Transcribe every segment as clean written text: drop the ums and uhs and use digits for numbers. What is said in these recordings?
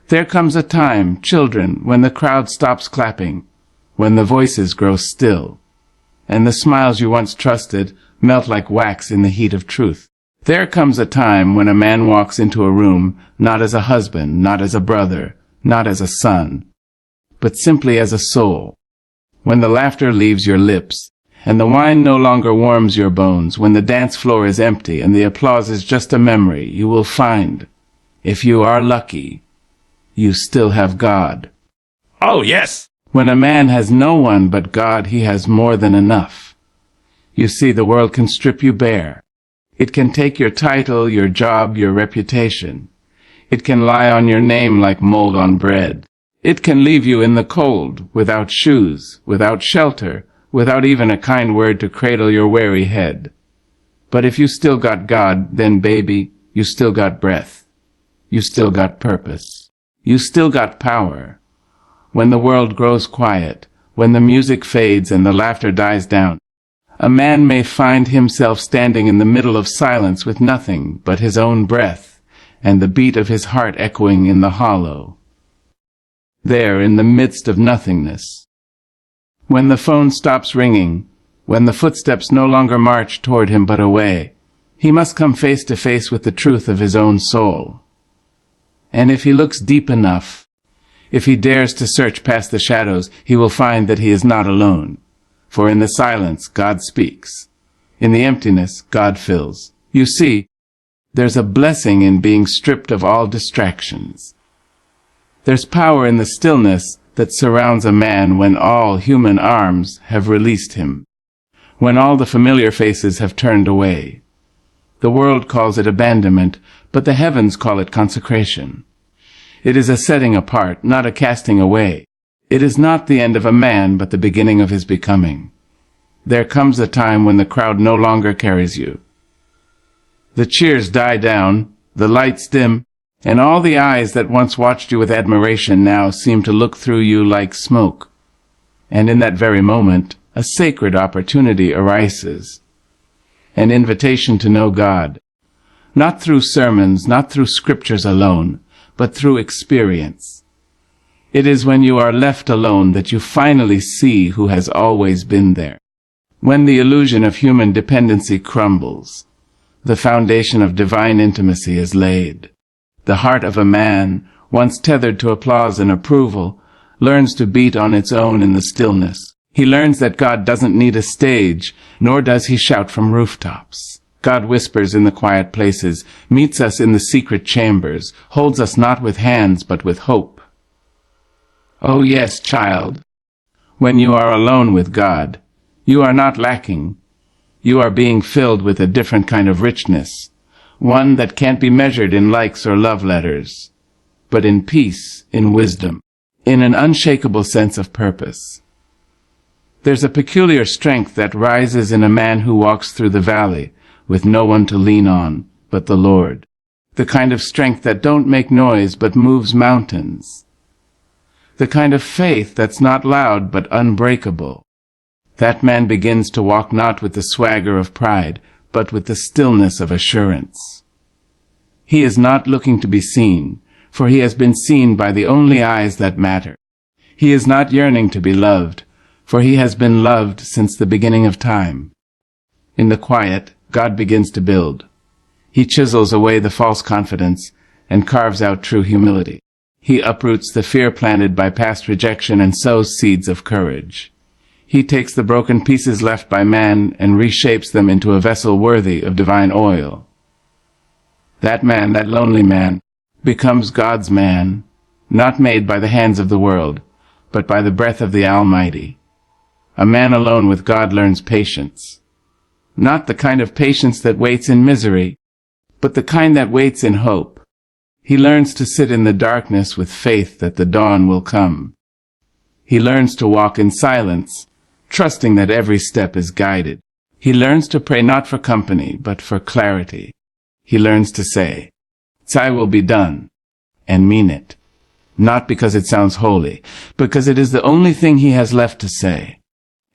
There comes a time, children, when the crowd stops clapping, when the voices grow still, and the smiles you once trusted melt like wax in the heat of truth. There comes a time when a man walks into a room not as a husband, not as a brother, not as a son, but simply as a soul. When the laughter leaves your lips, and the wine no longer warms your bones, when the dance floor is empty and the applause is just a memory, you will find, if you are lucky, you still have God. Oh, yes! When a man has no one but God, he has more than enough. You see, the world can strip you bare. It can take your title, your job, your reputation. It can lie on your name like mold on bread. It can leave you in the cold, without shoes, without shelter, without even a kind word to cradle your weary head. But if you still got God, then baby, you still got breath. You still got purpose. You still got power. When the world grows quiet, when the music fades and the laughter dies down, a man may find himself standing in the middle of silence with nothing but his own breath and the beat of his heart echoing in the hollow. There, in the midst of nothingness. When the phone stops ringing, when the footsteps no longer march toward him but away, he must come face to face with the truth of his own soul. And if he looks deep enough, if he dares to search past the shadows, he will find that he is not alone. For in the silence, God speaks. In the emptiness, God fills. You see, there's a blessing in being stripped of all distractions. There's power in the stillness that surrounds a man when all human arms have released him, when all the familiar faces have turned away. The world calls it abandonment, but the heavens call it consecration. It is a setting apart, not a casting away. It is not the end of a man, but the beginning of his becoming. There comes a time when the crowd no longer carries you. The cheers die down, the lights dim, and all the eyes that once watched you with admiration now seem to look through you like smoke. And in that very moment, a sacred opportunity arises. An invitation to know God, not through sermons, not through scriptures alone, but through experience. It is when you are left alone that you finally see who has always been there. When the illusion of human dependency crumbles, the foundation of divine intimacy is laid. The heart of a man, once tethered to applause and approval, learns to beat on its own in the stillness. He learns that God doesn't need a stage, nor does he shout from rooftops. God whispers in the quiet places, meets us in the secret chambers, holds us not with hands but with hope. Oh yes, child, when you are alone with God, you are not lacking. You are being filled with a different kind of richness, one that can't be measured in likes or love letters, but in peace, in wisdom, in an unshakable sense of purpose. There's a peculiar strength that rises in a man who walks through the valley with no one to lean on but the Lord, the kind of strength that don't make noise but moves mountains, the kind of faith that's not loud but unbreakable. That man begins to walk not with the swagger of pride, but with the stillness of assurance. He is not looking to be seen, for he has been seen by the only eyes that matter. He is not yearning to be loved, for he has been loved since the beginning of time. In the quiet, God begins to build. He chisels away the false confidence and carves out true humility. He uproots the fear planted by past rejection and sows seeds of courage. He takes the broken pieces left by man and reshapes them into a vessel worthy of divine oil. That man, that lonely man, becomes God's man, not made by the hands of the world, but by the breath of the Almighty. A man alone with God learns patience. Not the kind of patience that waits in misery, but the kind that waits in hope. He learns to sit in the darkness with faith that the dawn will come. He learns to walk in silence, trusting that every step is guided. He learns to pray not for company, but for clarity. He learns to say, "Thy will be done," and mean it, not because it sounds holy, because it is the only thing he has left to say.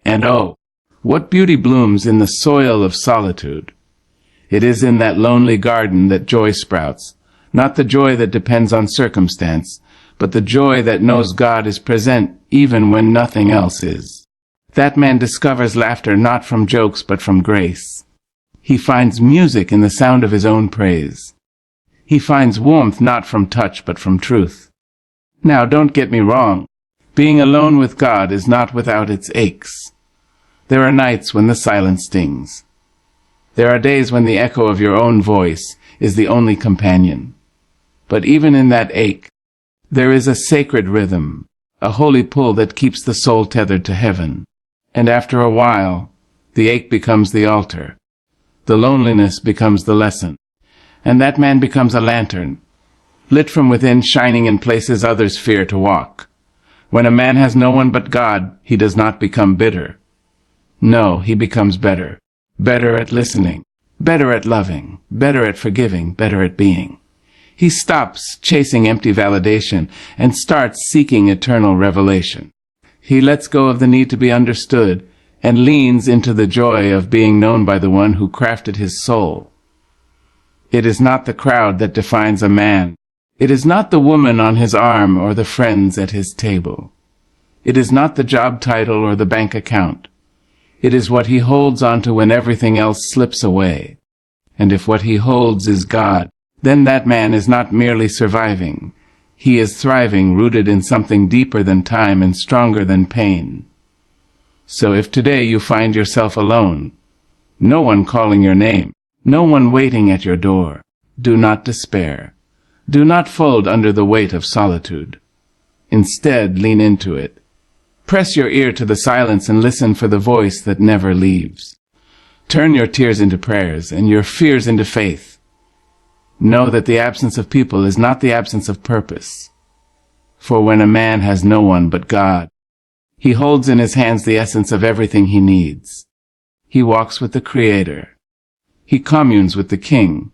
And oh, what beauty blooms in the soil of solitude! It is in that lonely garden that joy sprouts, Not the joy that depends on circumstance, but the joy that knows God is present even when nothing else is. That man discovers laughter not from jokes but from grace. He finds music in the sound of his own praise. He finds warmth not from touch but from truth. Now, don't get me wrong. Being alone with God is not without its aches. There are nights when the silence stings. There are days when the echo of your own voice is the only companion. But even in that ache, there is a sacred rhythm, a holy pull that keeps the soul tethered to heaven. And after a while, the ache becomes the altar. The loneliness becomes the lesson. And that man becomes a lantern, lit from within, shining in places others fear to walk. When a man has no one but God, he does not become bitter. No, he becomes better. Better at listening, better at loving, better at forgiving, better at being. He stops chasing empty validation and starts seeking eternal revelation. He lets go of the need to be understood and leans into the joy of being known by the one who crafted his soul. It is not the crowd that defines a man. It is not the woman on his arm or the friends at his table. It is not the job title or the bank account. It is what he holds onto when everything else slips away. And if what he holds is God, then that man is not merely surviving. He is thriving, rooted in something deeper than time and stronger than pain. So if today you find yourself alone, no one calling your name, no one waiting at your door, do not despair. Do not fold under the weight of solitude. Instead, lean into it. Press your ear to the silence and listen for the voice that never leaves. Turn your tears into prayers and your fears into faith. Know that the absence of people is not the absence of purpose. For when a man has no one but God, he holds in his hands the essence of everything he needs. He walks with the Creator. He communes with the King.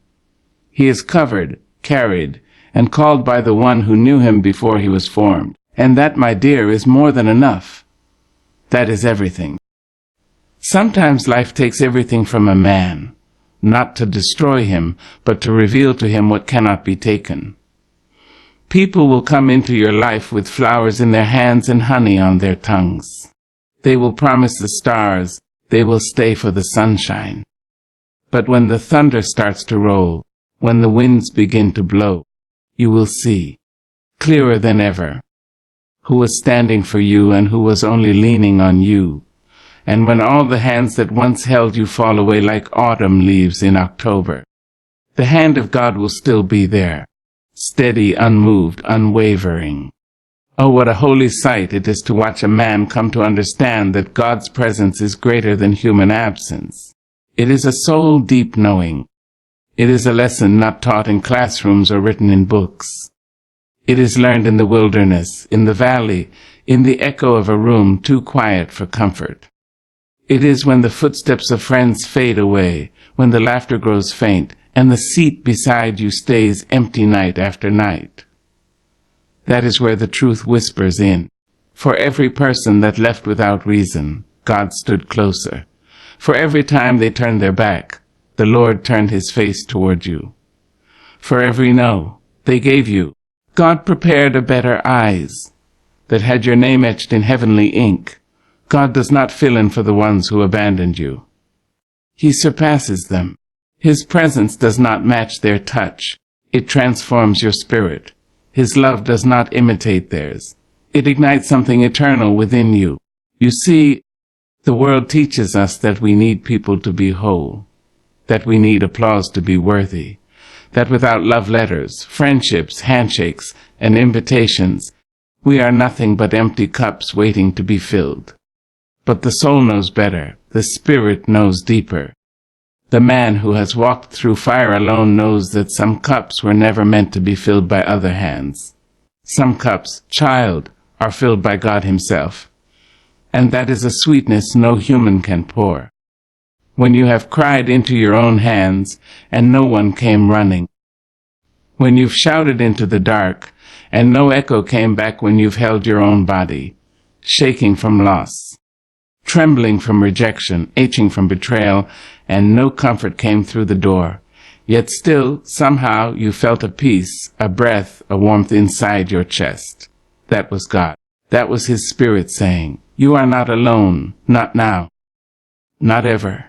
He is covered, carried, and called by the one who knew him before he was formed. And that, my dear, is more than enough. That is everything. Sometimes life takes everything from a man, not to destroy him, but to reveal to him what cannot be taken. People will come into your life with flowers in their hands and honey on their tongues. They will promise the stars. They will stay for the sunshine. But when the thunder starts to roll, when the winds begin to blow, you will see, clearer than ever, who was standing for you and who was only leaning on you. And when all the hands that once held you fall away like autumn leaves in October, the hand of God will still be there, steady, unmoved, unwavering. Oh, what a holy sight it is to watch a man come to understand that God's presence is greater than human absence. It is a soul-deep knowing. It is a lesson not taught in classrooms or written in books. It is learned in the wilderness, in the valley, in the echo of a room too quiet for comfort. It is when the footsteps of friends fade away, when the laughter grows faint, and the seat beside you stays empty night after night. That is where the truth whispers in. For every person that left without reason, God stood closer. For every time they turned their back, the Lord turned his face toward you. For every no they gave you, God prepared a better eyes that had your name etched in heavenly ink. God does not fill in for the ones who abandoned you. He surpasses them. His presence does not match their touch. It transforms your spirit. His love does not imitate theirs. It ignites something eternal within you. You see, the world teaches us that we need people to be whole, that we need applause to be worthy, that without love letters, friendships, handshakes, and invitations, we are nothing but empty cups waiting to be filled. But the soul knows better. The spirit knows deeper. The man who has walked through fire alone knows that some cups were never meant to be filled by other hands. Some cups, child, are filled by God himself. And that is a sweetness no human can pour. When you have cried into your own hands and no one came running. When you've shouted into the dark and no echo came back, when you've held your own body, shaking from loss, trembling from rejection, aching from betrayal, and no comfort came through the door. Yet still, somehow, you felt a peace, a breath, a warmth inside your chest. That was God. That was His Spirit saying, "You are not alone, not now, not ever."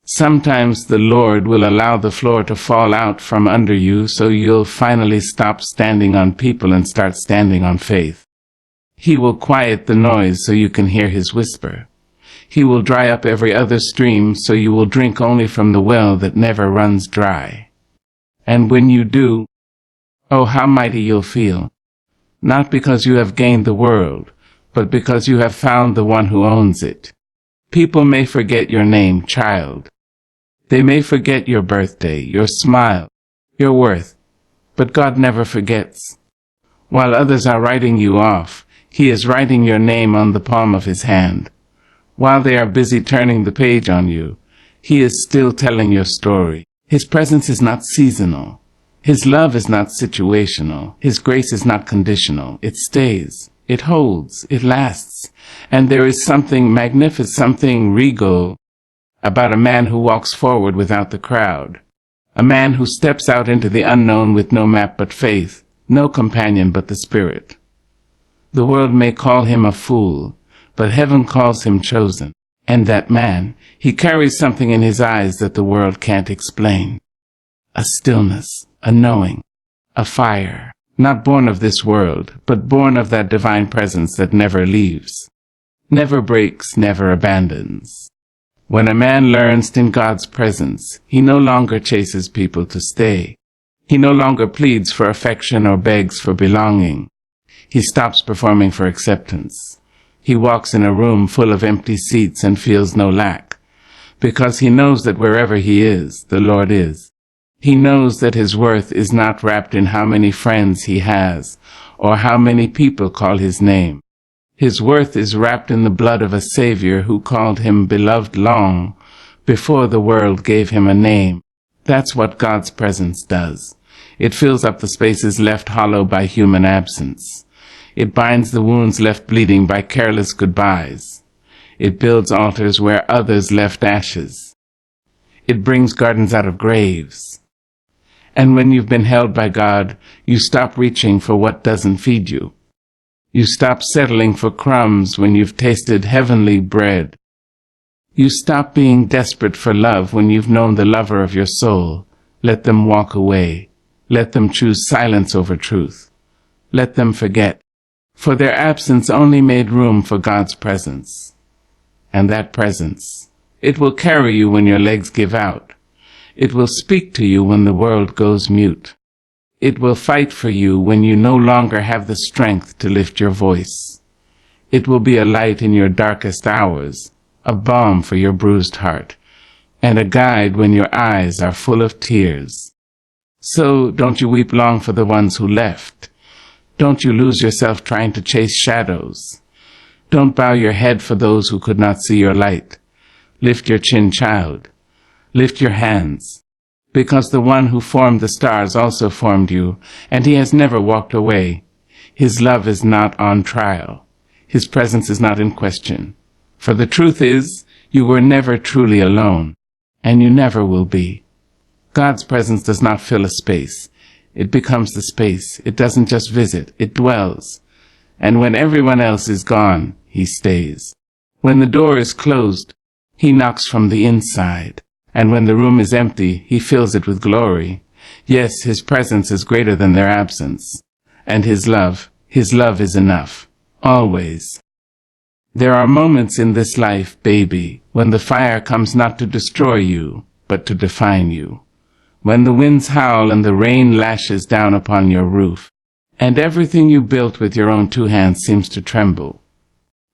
Sometimes the Lord will allow the floor to fall out from under you so you'll finally stop standing on people and start standing on faith. He will quiet the noise so you can hear His whisper. He will dry up every other stream so you will drink only from the well that never runs dry. And when you do, oh, how mighty you'll feel. Not because you have gained the world, but because you have found the one who owns it. People may forget your name, child. They may forget your birthday, your smile, your worth, but God never forgets. While others are writing you off, He is writing your name on the palm of His hand. While they are busy turning the page on you, He is still telling your story. His presence is not seasonal. His love is not situational. His grace is not conditional. It stays. It holds. It lasts. And there is something magnificent, something regal about a man who walks forward without the crowd. A man who steps out into the unknown with no map but faith, no companion but the Spirit. The world may call him a fool, but heaven calls him chosen. And that man, he carries something in his eyes that the world can't explain. A stillness, a knowing, a fire, not born of this world, but born of that divine presence that never leaves, never breaks, never abandons. When a man learns in God's presence, he no longer chases people to stay. He no longer pleads for affection or begs for belonging. He stops performing for acceptance. He walks in a room full of empty seats and feels no lack, because he knows that wherever he is, the Lord is. He knows that his worth is not wrapped in how many friends he has or how many people call his name. His worth is wrapped in the blood of a Savior who called him beloved long before the world gave him a name. That's what God's presence does. It fills up the spaces left hollow by human absence. It binds the wounds left bleeding by careless goodbyes. It builds altars where others left ashes. It brings gardens out of graves. And when you've been held by God, you stop reaching for what doesn't feed you. You stop settling for crumbs when you've tasted heavenly bread. You stop being desperate for love when you've known the lover of your soul. Let them walk away. Let them choose silence over truth. Let them forget. For their absence only made room for God's presence. And that presence, it will carry you when your legs give out. It will speak to you when the world goes mute. It will fight for you when you no longer have the strength to lift your voice. It will be a light in your darkest hours, a balm for your bruised heart, and a guide when your eyes are full of tears. So don't you weep long for the ones who left. Don't you lose yourself trying to chase shadows. Don't bow your head for those who could not see your light. Lift your chin, child. Lift your hands. Because the one who formed the stars also formed you, and He has never walked away. His love is not on trial. His presence is not in question. For the truth is, you were never truly alone, and you never will be. God's presence does not fill a space. It becomes the space. It doesn't just visit, it dwells. And when everyone else is gone, He stays. When the door is closed, He knocks from the inside. And when the room is empty, He fills it with glory. Yes, His presence is greater than their absence. And His love is enough. Always. There are moments in this life, baby, when the fire comes not to destroy you, but to define you. When the winds howl and the rain lashes down upon your roof, and everything you built with your own 2 hands seems to tremble.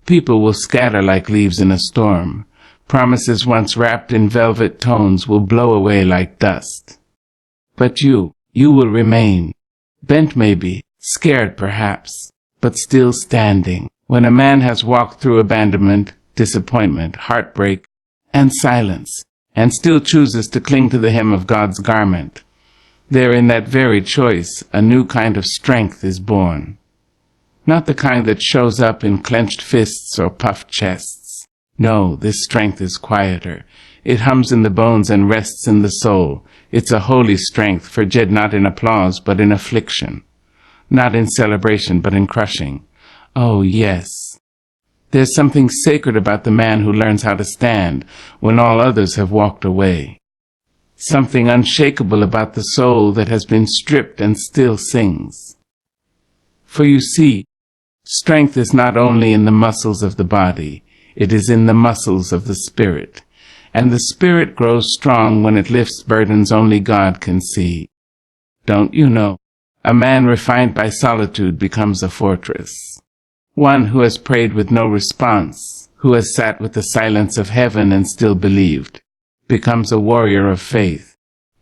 People will scatter like leaves in a storm. Promises once wrapped in velvet tones will blow away like dust. But you will remain, bent maybe, scared perhaps, but still standing. When a man has walked through abandonment, disappointment, heartbreak, and silence, and still chooses to cling to the hem of God's garment, there in that very choice, a new kind of strength is born. Not the kind that shows up in clenched fists or puffed chests. No, this strength is quieter. It hums in the bones and rests in the soul. It's a holy strength, forged not in applause, but in affliction. Not in celebration, but in crushing. Oh, yes. There's something sacred about the man who learns how to stand when all others have walked away. Something unshakable about the soul that has been stripped and still sings. For you see, strength is not only in the muscles of the body, it is in the muscles of the spirit. And the spirit grows strong when it lifts burdens only God can see. Don't you know? A man refined by solitude becomes a fortress. One who has prayed with no response, who has sat with the silence of heaven and still believed, becomes a warrior of faith.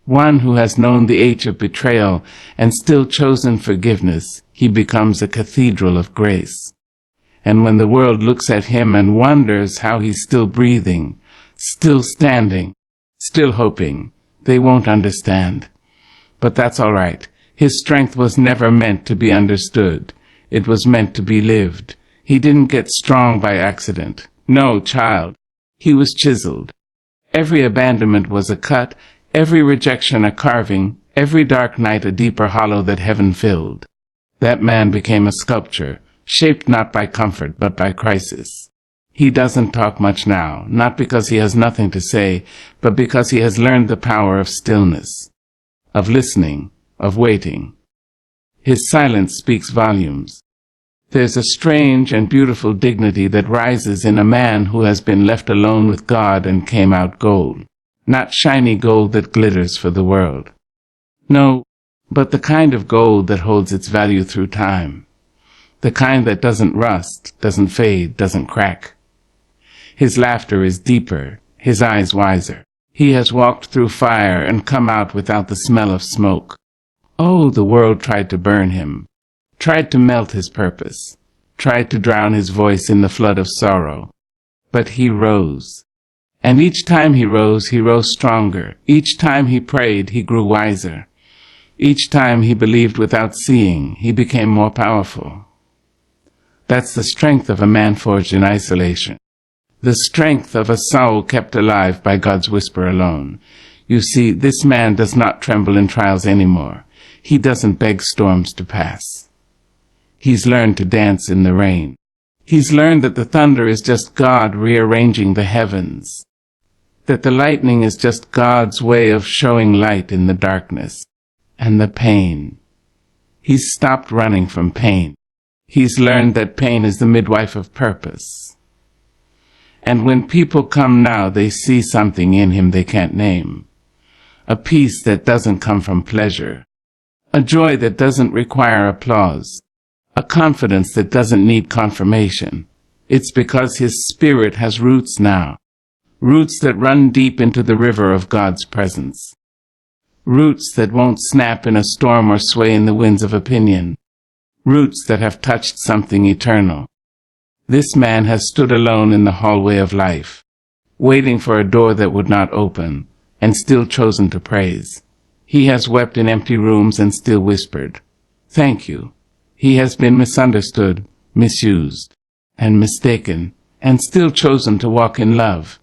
One who has known the age of betrayal and still chosen forgiveness, he becomes a cathedral of grace. And when the world looks at him and wonders how he's still breathing, still standing, still hoping, they won't understand. But that's all right. His strength was never meant to be understood. It was meant to be lived. He didn't get strong by accident. No, child. He was chiseled. Every abandonment was a cut, every rejection a carving, every dark night a deeper hollow that heaven filled. That man became a sculpture, shaped not by comfort but by crisis. He doesn't talk much now, not because he has nothing to say, but because he has learned the power of stillness, of listening, of waiting. His silence speaks volumes. There's a strange and beautiful dignity that rises in a man who has been left alone with God and came out gold. Not shiny gold that glitters for the world. No, but the kind of gold that holds its value through time. The kind that doesn't rust, doesn't fade, doesn't crack. His laughter is deeper, his eyes wiser. He has walked through fire and come out without the smell of smoke. Oh, the world tried to burn him, tried to melt his purpose, tried to drown his voice in the flood of sorrow. But he rose. And each time he rose stronger. Each time he prayed, he grew wiser. Each time he believed without seeing, he became more powerful. That's the strength of a man forged in isolation. The strength of a soul kept alive by God's whisper alone. You see, this man does not tremble in trials anymore. He doesn't beg storms to pass. He's learned to dance in the rain. He's learned that the thunder is just God rearranging the heavens. That the lightning is just God's way of showing light in the darkness. And the pain. He's stopped running from pain. He's learned that pain is the midwife of purpose. And when people come now, they see something in him they can't name. A peace that doesn't come from pleasure. A joy that doesn't require applause. A confidence that doesn't need confirmation. It's because his spirit has roots now. Roots that run deep into the river of God's presence. Roots that won't snap in a storm or sway in the winds of opinion. Roots that have touched something eternal. This man has stood alone in the hallway of life, waiting for a door that would not open, and still chosen to praise. He has wept in empty rooms and still whispered, "Thank you." He has been misunderstood, misused, and mistaken, and still chosen to walk in love.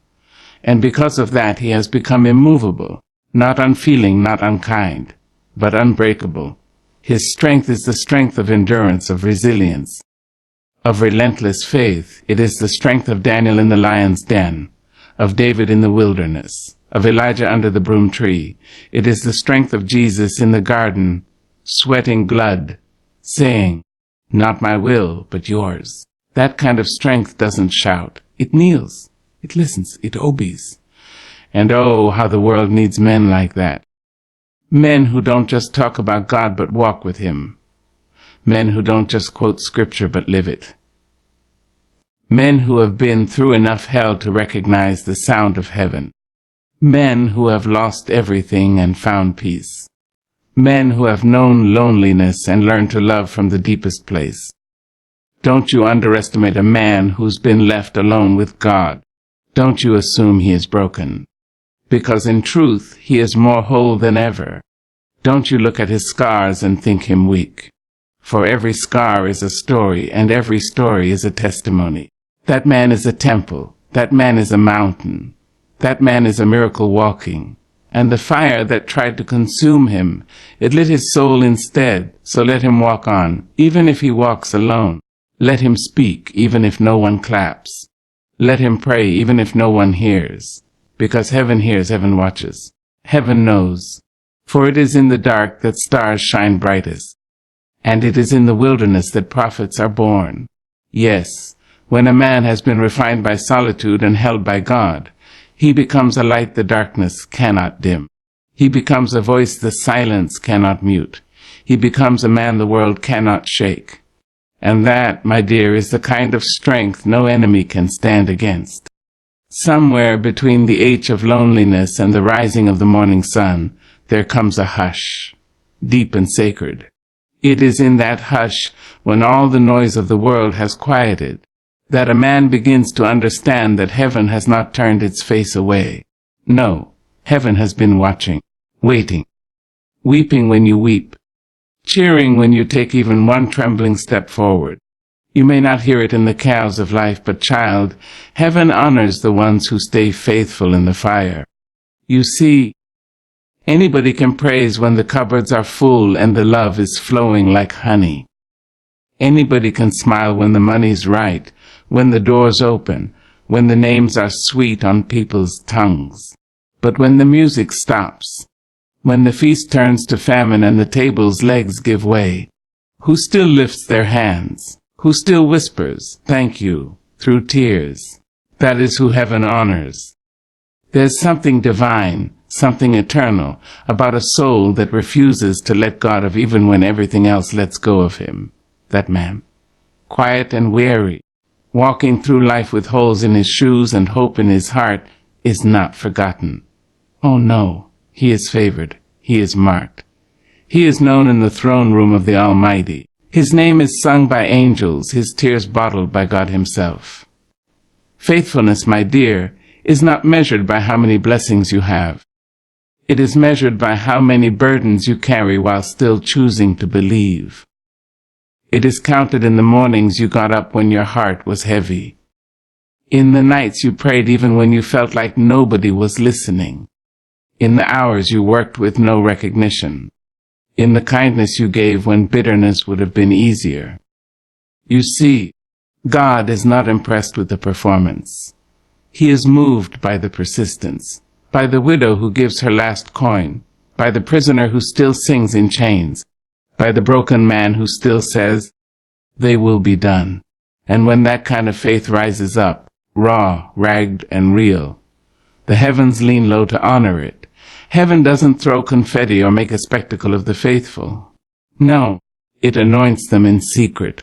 And because of that, he has become immovable, not unfeeling, not unkind, but unbreakable. His strength is the strength of endurance, of resilience, of relentless faith. It is the strength of Daniel in the lion's den, of David in the wilderness, of Elijah under the broom tree. It is the strength of Jesus in the garden, sweating blood, saying, "Not my will, but yours." That kind of strength doesn't shout. It kneels. It listens. It obeys. And oh, how the world needs men like that. Men who don't just talk about God but walk with him. Men who don't just quote scripture but live it. Men who have been through enough hell to recognize the sound of heaven. Men who have lost everything and found peace. Men who have known loneliness and learned to love from the deepest place. Don't you underestimate a man who's been left alone with God. Don't you assume he is broken. Because in truth, he is more whole than ever. Don't you look at his scars and think him weak. For every scar is a story, and every story is a testimony. That man is a temple. That man is a mountain. That man is a miracle walking. And the fire that tried to consume him, it lit his soul instead, so let him walk on, even if he walks alone. Let him speak, even if no one claps. Let him pray, even if no one hears. Because heaven hears, heaven watches. Heaven knows. For it is in the dark that stars shine brightest. And it is in the wilderness that prophets are born. Yes, when a man has been refined by solitude and held by God, he becomes a light the darkness cannot dim. He becomes a voice the silence cannot mute. He becomes a man the world cannot shake. And that, my dear, is the kind of strength no enemy can stand against. Somewhere between the H of loneliness and the rising of the morning sun, there comes a hush, deep and sacred. It is in that hush, when all the noise of the world has quieted, that a man begins to understand that heaven has not turned its face away. No, heaven has been watching, waiting, weeping when you weep, cheering when you take even one trembling step forward. You may not hear it in the chaos of life, but child, heaven honors the ones who stay faithful in the fire. You see, anybody can praise when the cupboards are full and the love is flowing like honey. Anybody can smile when the money's right, when the doors open, when the names are sweet on people's tongues. But when the music stops, when the feast turns to famine and the table's legs give way, who still lifts their hands? Who still whispers, "Thank you," through tears? That is who heaven honors. There's something divine, something eternal, about a soul that refuses to let God of even when everything else lets go of him. That man, quiet and weary, walking through life with holes in his shoes and hope in his heart, is not forgotten. Oh no, he is favored, he is marked. He is known in the throne room of the Almighty. His name is sung by angels, his tears bottled by God himself. Faithfulness, my dear, is not measured by how many blessings you have. It is measured by how many burdens you carry while still choosing to believe. It is counted in the mornings you got up when your heart was heavy. In the nights you prayed even when you felt like nobody was listening. In the hours you worked with no recognition. In the kindness you gave when bitterness would have been easier. You see, God is not impressed with the performance. He is moved by the persistence, by the widow who gives her last coin, by the prisoner who still sings in chains, by the broken man who still says, "They will be done." And when that kind of faith rises up, raw, ragged, and real, the heavens lean low to honor it. Heaven doesn't throw confetti or make a spectacle of the faithful. No, it anoints them in secret.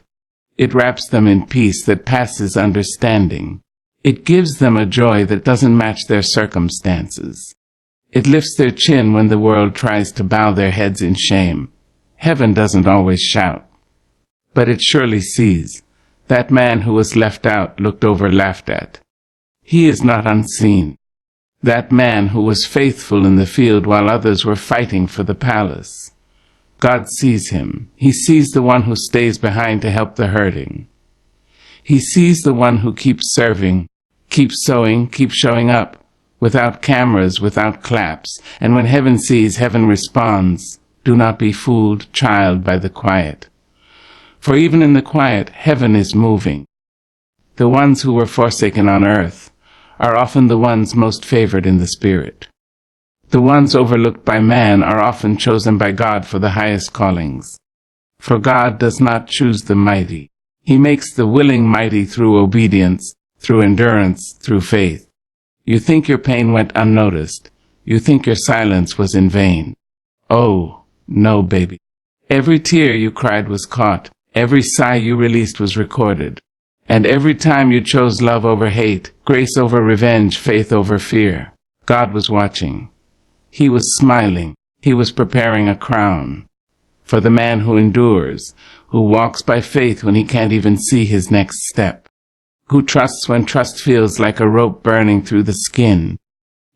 It wraps them in peace that passes understanding. It gives them a joy that doesn't match their circumstances. It lifts their chin when the world tries to bow their heads in shame. Heaven doesn't always shout, but it surely sees. That man who was left out, looked over, laughed at. He is not unseen. That man who was faithful in the field while others were fighting for the palace. God sees him. He sees the one who stays behind to help the hurting. He sees the one who keeps serving, keeps sowing, keeps showing up, without cameras, without claps. And when heaven sees, heaven responds. Do not be fooled, child, by the quiet. For even in the quiet, heaven is moving. The ones who were forsaken on earth are often the ones most favored in the spirit. The ones overlooked by man are often chosen by God for the highest callings. For God does not choose the mighty. He makes the willing mighty through obedience, through endurance, through faith. You think your pain went unnoticed. You think your silence was in vain. Oh, no, baby. Every tear you cried was caught. Every sigh you released was recorded. And every time you chose love over hate, grace over revenge, faith over fear, God was watching. He was smiling. He was preparing a crown for the man who endures, who walks by faith when he can't even see his next step, who trusts when trust feels like a rope burning through the skin.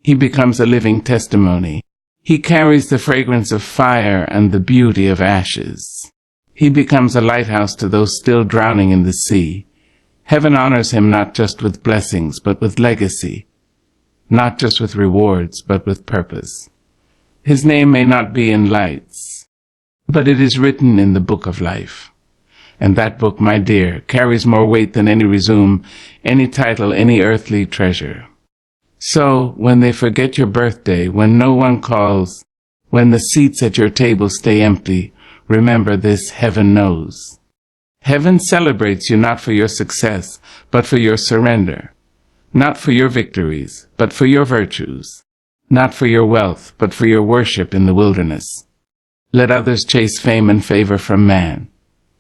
He becomes a living testimony. He carries the fragrance of fire and the beauty of ashes. He becomes a lighthouse to those still drowning in the sea. Heaven honors him not just with blessings, but with legacy. not just with rewards, but with purpose. His name may not be in lights, but it is written in the book of life. And that book, my dear, carries more weight than any resume, any title, any earthly treasure. So, when they forget your birthday, when no one calls, when the seats at your table stay empty, remember this: heaven knows. Heaven celebrates you not for your success, but for your surrender. Not for your victories, but for your virtues. Not for your wealth, but for your worship in the wilderness. Let others chase fame and favor from man.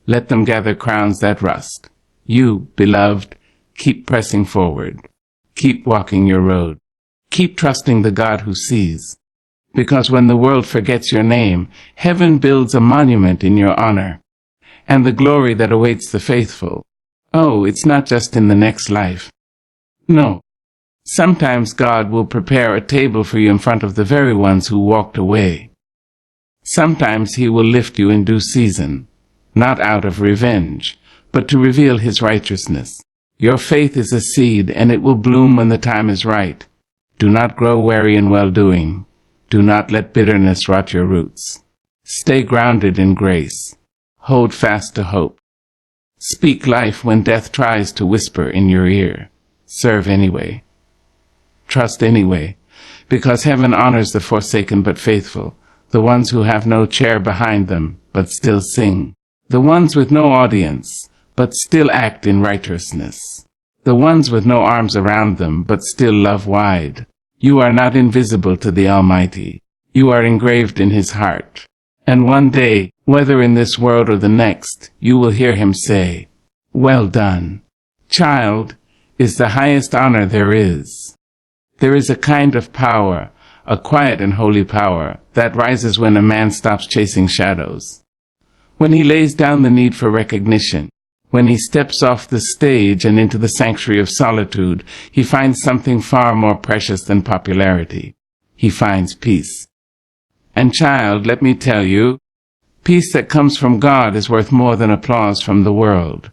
Let them gather crowns that rust. You, beloved, keep pressing forward. Keep walking your road. Keep trusting the God who sees. Because when the world forgets your name, heaven builds a monument in your honor. And the glory that awaits the faithful. Oh, it's not just in the next life. No. Sometimes God will prepare a table for you in front of the very ones who walked away. Sometimes He will lift you in due season, not out of revenge, but to reveal His righteousness. Your faith is a seed, and it will bloom when the time is right. Do not grow weary in well-doing. Do not let bitterness rot your roots. Stay grounded in grace. Hold fast to hope. Speak life when death tries to whisper in your ear. Serve anyway. Trust anyway, because heaven honors the forsaken but faithful, the ones who have no chair behind them but still sing, the ones with no audience but still act in righteousness, the ones with no arms around them but still love wide. You are not invisible to the Almighty. You are engraved in His heart. And one day, whether in this world or the next, you will hear Him say, "Well done, child," is the highest honor there is. There is a kind of power, a quiet and holy power, that rises when a man stops chasing shadows. When he lays down the need for recognition, when he steps off the stage and into the sanctuary of solitude, he finds something far more precious than popularity. He finds peace. And child, let me tell you, peace that comes from God is worth more than applause from the world.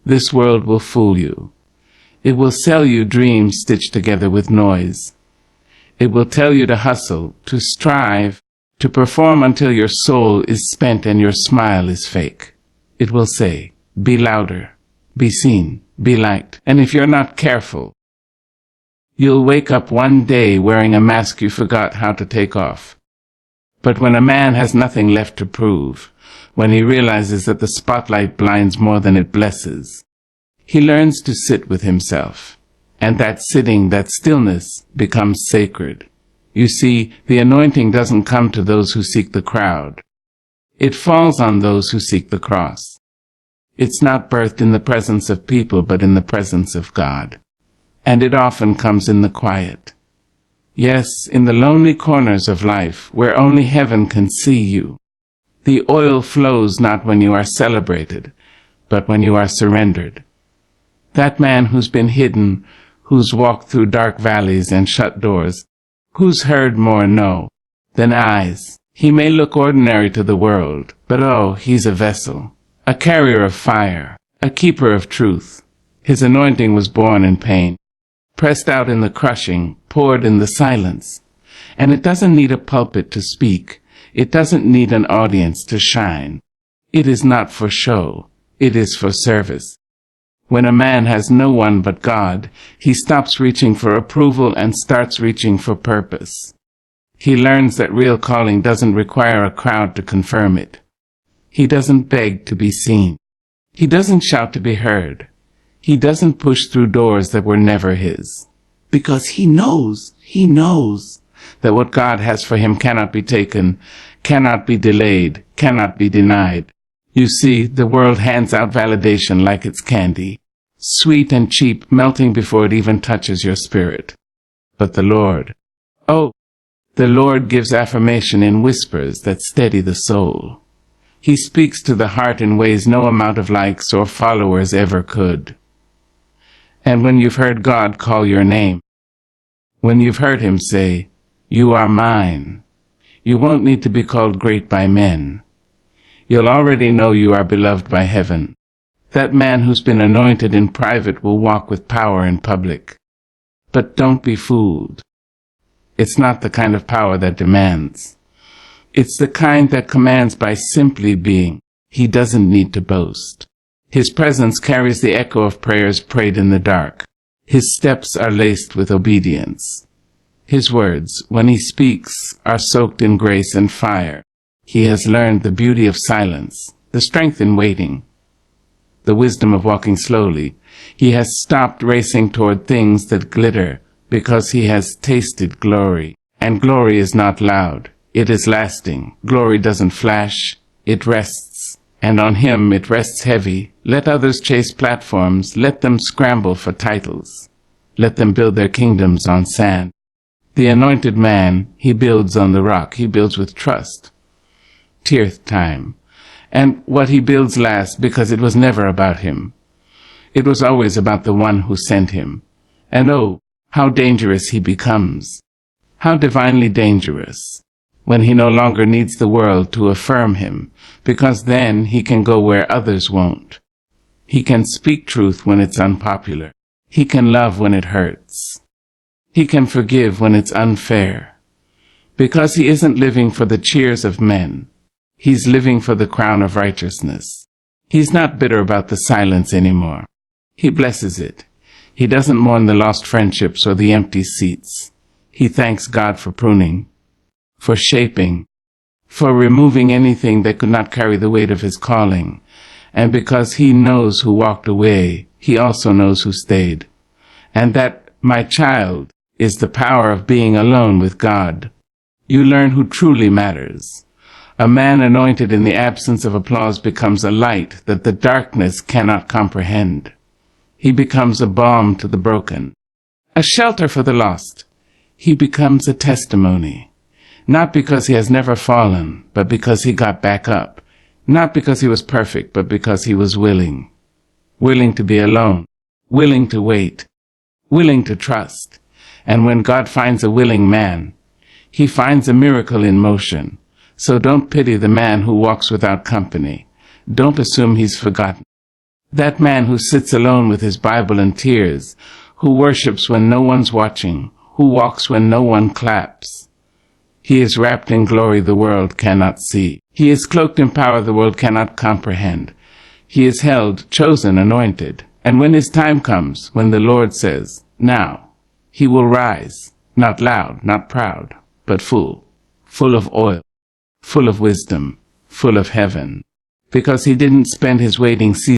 This world will fool you. It will sell you dreams stitched together with noise. It will tell you to hustle, to strive, to perform until your soul is spent and your smile is fake. It will say, be louder, be seen, be liked. And if you're not careful, you'll wake up one day wearing a mask you forgot how to take off. But when a man has nothing left to prove, when he realizes that the spotlight blinds more than it blesses, he learns to sit with himself, and that sitting, that stillness, becomes sacred. You see, the anointing doesn't come to those who seek the crowd. It falls on those who seek the cross. It's not birthed in the presence of people, but in the presence of God. And it often comes in the quiet. Yes, in the lonely corners of life, where only heaven can see you. The oil flows not when you are celebrated, but when you are surrendered. That man who's been hidden, who's walked through dark valleys and shut doors, who's heard more no than eyes. He may look ordinary to the world, but oh, he's a vessel, a carrier of fire, a keeper of truth. His anointing was born in pain, pressed out in the crushing, poured in the silence. And it doesn't need a pulpit to speak. It doesn't need an audience to shine. It is not for show. It is for service. When a man has no one but God, he stops reaching for approval and starts reaching for purpose. He learns that real calling doesn't require a crowd to confirm it. He doesn't beg to be seen. He doesn't shout to be heard. He doesn't push through doors that were never his. Because he knows that what God has for him cannot be taken, cannot be delayed, cannot be denied. You see, the world hands out validation like it's candy, sweet and cheap, melting before it even touches your spirit. But the Lord, oh, the Lord gives affirmation in whispers that steady the soul. He speaks to the heart in ways no amount of likes or followers ever could. And when you've heard God call your name, when you've heard Him say, "You are mine," you won't need to be called great by men. You'll already know you are beloved by heaven. That man who's been anointed in private will walk with power in public. But don't be fooled. It's not the kind of power that demands. It's the kind that commands by simply being. He doesn't need to boast. His presence carries the echo of prayers prayed in the dark. His steps are laced with obedience. His words, when he speaks, are soaked in grace and fire. He has learned the beauty of silence, the strength in waiting, the wisdom of walking slowly. He has stopped racing toward things that glitter because he has tasted glory. And glory is not loud. It is lasting. Glory doesn't flash. It rests. And on him it rests heavy. Let others chase platforms. Let them scramble for titles. Let them build their kingdoms on sand. The anointed man, he builds on the rock. He builds with trust. Tearth time. And what he builds lasts because it was never about him. It was always about the one who sent him. And oh, how dangerous he becomes. How divinely dangerous, when he no longer needs the world to affirm him, because then he can go where others won't. He can speak truth when it's unpopular. He can love when it hurts. He can forgive when it's unfair. Because he isn't living for the cheers of men. He's living for the crown of righteousness. He's not bitter about the silence anymore. He blesses it. He doesn't mourn the lost friendships or the empty seats. He thanks God for pruning, for shaping, for removing anything that could not carry the weight of his calling. And because he knows who walked away, he also knows who stayed. And that, my child, is the power of being alone with God. You learn who truly matters. A man anointed in the absence of applause becomes a light that the darkness cannot comprehend. He becomes a balm to the broken, a shelter for the lost. He becomes a testimony, not because he has never fallen, but because he got back up, not because he was perfect, but because he was willing to be alone, willing to wait, willing to trust. And when God finds a willing man, he finds a miracle in motion. So don't pity the man who walks without company. Don't assume he's forgotten. That man who sits alone with his Bible and tears, who worships when no one's watching, who walks when no one claps. He is wrapped in glory the world cannot see. He is cloaked in power the world cannot comprehend. He is held, chosen, anointed. And when his time comes, when the Lord says, now, he will rise, not loud, not proud, but full of oil, full of wisdom, full of heaven, because he didn't spend his waiting season